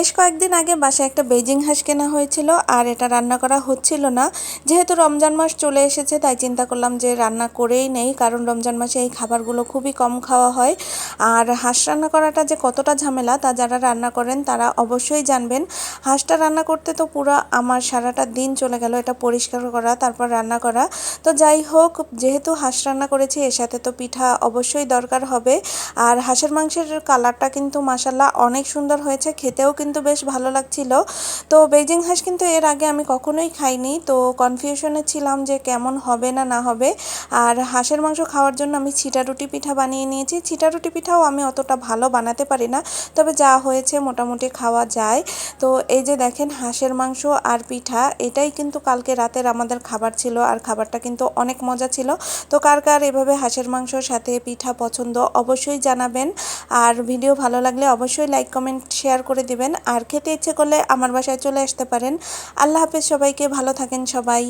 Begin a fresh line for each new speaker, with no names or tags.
বেশ কয়েকদিন আগে বাসায় একটা বেজিং হাঁস কেনা হয়েছিল আর এটা রান্না করা হচ্ছিল না। যেহেতু রমজান মাস চলে এসেছে তাই চিন্তা করলাম যে রান্না করেই নেই, কারণ রমজান মাসে এই খাবারগুলো খুবই কম খাওয়া হয়। আর হাঁস রান্না করাটা যে কতটা ঝামেলা তা যারা রান্না করেন তারা অবশ্যই জানবেন। হাঁসটা রান্না করতে তো পুরো আমার সারাটা দিন চলে গেল, এটা পরিষ্কার করা তারপর রান্না করা। তো যাই হোক, যেহেতু হাঁস রান্না করেছি এর সাথে তো পিঠা অবশ্যই দরকার হবে। আর হাঁসের মাংসের কালারটা কিন্তু মাশাল্লাহ অনেক সুন্দর হয়েছে, খেতেও কিন্তু বেশ ভালো লাগছিল। তো বেজিং হাঁস কিন্তু এর আগে আমি কখনোই খাইনি, তো কনফিউশনে ছিলাম যে কেমন হবে না না হবে। আর হাঁসের মাংস খাওয়ার জন্য আমি ছিটারুটি পিঠা বানিয়ে নিয়েছি। ছিটারুটি পিঠাও আমি অতটা ভালো বানাতে পারি না, তবে যা হয়েছে মোটামুটি খাওয়া যায়। তো এই যে দেখেন হাঁসের মাংস আর পিঠা, এটাই কিন্তু কালকে রাতের আমাদের খাবার ছিল, আর খাবারটা কিন্তু অনেক মজা ছিল। তো কার কার এভাবে হাঁসের মাংসর সাথে পিঠা পছন্দ অবশ্যই জানাবেন। আর ভিডিও ভালো লাগলে অবশ্যই লাইক কমেন্ট শেয়ার করে দিবেন, আর খেতে ইচ্ছে করলে আমার বাসায় চলে আসতে পারেন। আল্লাহ হাফেজ সবাইকে, ভালো থাকেন সবাই।